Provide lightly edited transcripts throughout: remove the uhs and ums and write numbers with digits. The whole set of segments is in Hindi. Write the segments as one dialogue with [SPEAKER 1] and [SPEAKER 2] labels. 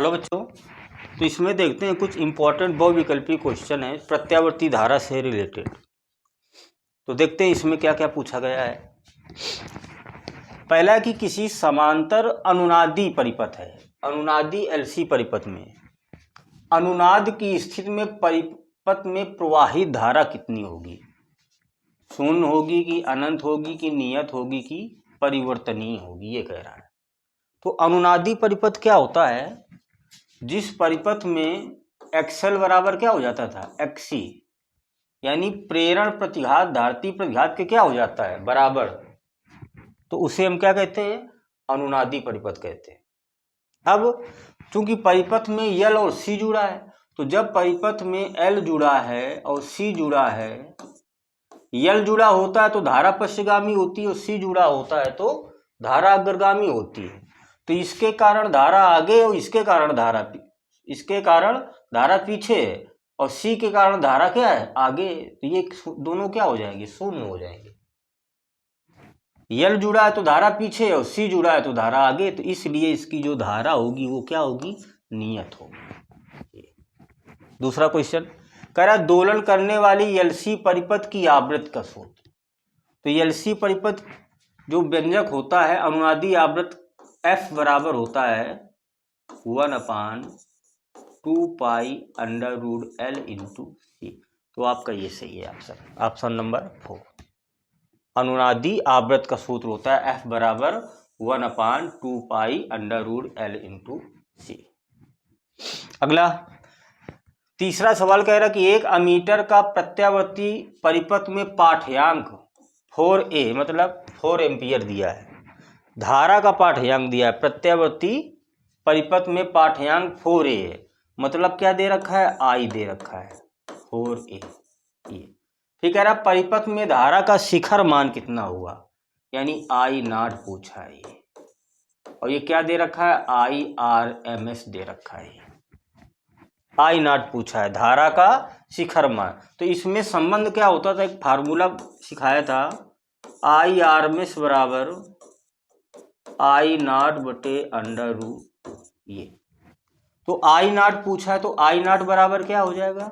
[SPEAKER 1] हेलो बच्चों, तो इसमें देखते हैं कुछ इंपॉर्टेंट बहुविकल्पी क्वेश्चन है प्रत्यावर्ती धारा से रिलेटेड। तो देखते हैं इसमें क्या क्या पूछा गया है। पहला कि किसी समांतर अनुनादी परिपथ है, अनुनादी एलसी परिपथ में अनुनाद की स्थिति में परिपथ में प्रवाहित धारा कितनी होगी? शून्य होगी कि अनंत होगी कि नियत होगी कि परिवर्तनीय होगी, ये कह रहा है। तो अनुनादी परिपथ क्या होता है? जिस परिपथ में एक्सएल बराबर क्या हो जाता था? एक्सी, यानी प्रेरण प्रतिघात धारती प्रतिघात के क्या हो जाता है? बराबर। तो उसे हम क्या कहते हैं? अनुनादी परिपथ कहते हैं। अब चूंकि परिपथ में एल और सी जुड़ा है, तो जब परिपथ में एल जुड़ा है और सी जुड़ा है, एल जुड़ा होता है तो धारा पश्चगामी होती है और सी जुड़ा होता है तो धारा अग्रगामी होती है। तो इसके कारण धारा आगे और इसके कारण धारा पीछे है, और सी के कारण धारा क्या है? आगे। तो ये दोनों क्या हो जाएंगे? शून्य हो जाएंगे। एल जुड़ा है तो धारा पीछे और सी जुड़ा है तो धारा आगे, तो इसलिए इसकी जो धारा होगी वो क्या होगी? नियत होगी। दूसरा क्वेश्चन कह रहा है दोलन करने वाली एलसी परिपथ की आवृत्ति का सूत्र। तो एलसी परिपथ जो व्यंजक होता है अनुनादी आवृत्त एफ बराबर होता है 1/2 pi under root L into C. तो आपका ये सही है ऑप्शन नंबर 4। अनुनादी आवृत्त का सूत्र होता है एफ बराबर 1/2 pi under root L into C. अगला तीसरा सवाल कह रहा है कि एक अमीटर का प्रत्यावर्ती परिपथ में पाठ्यांक 4A मतलब 4 एम्पियर दिया है। धारा का पाठ्यांक दिया है, प्रत्यावर्ती परिपथ में पाठ्यांक 4A है, मतलब क्या दे रखा है? आई दे रखा है 4A। ये ठीक है। परिपथ में धारा का शिखर मान कितना होगा, यानी I0 पूछा है ये, और ये क्या दे रखा है? IRMS दे रखा है। I0 पूछा है, धारा का शिखर मान। तो इसमें संबंध क्या होता था? एक फार्मूला सिखाया था, IRMS बराबर I0 बटे अंडर रूट ये। तो I0 पूछा है तो I0 बराबर क्या हो जाएगा?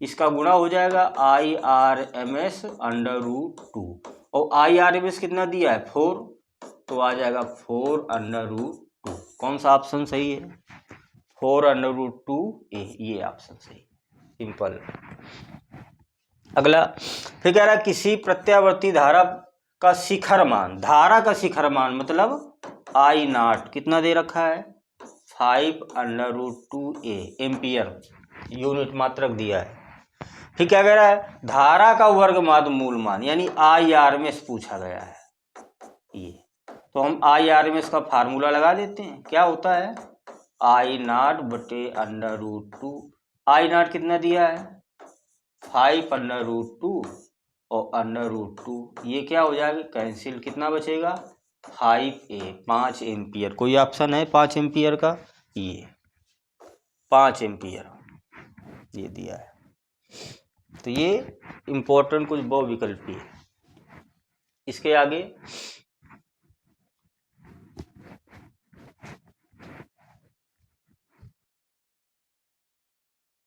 [SPEAKER 1] इसका गुणा हो जाएगा IRMS अंडर रूट 2, और IRMS कितना दिया है? 4, तो आ जाएगा 4 अंडर रूट 2। कौन सा ऑप्शन सही है? 4 अंडर रूट 2 ये ऑप्शन सही, सिंपल। अगला फिर कह रहा है किसी प्रत्यावर्ती धारा का शिखर मान, धारा का शिखर मान मतलब I0 कितना दे रखा है? 5 under root 2A ampere, unit मात्रक दिया है। फिर क्या कह रहा है? धारा का वर्गमाद मूल मान, यानी IRMS पूछा गया है ये। तो हम IRMS का फार्मूला लगा देते हैं। क्या होता है? I0 बटे अंडर रूट 2। I0 कितना दिया है? 5 अंडर रूट 2 और अंडर रूट 2, ये क्या हो जाएगा? कैंसिल। कितना बचेगा? 5A 5 ampere. कोई ऑप्शन है 5 एम्पियर का? ये 5 एम्पियर ये दिया है। तो ये इंपॉर्टेंट कुछ बहुविकल्पी है। इसके आगे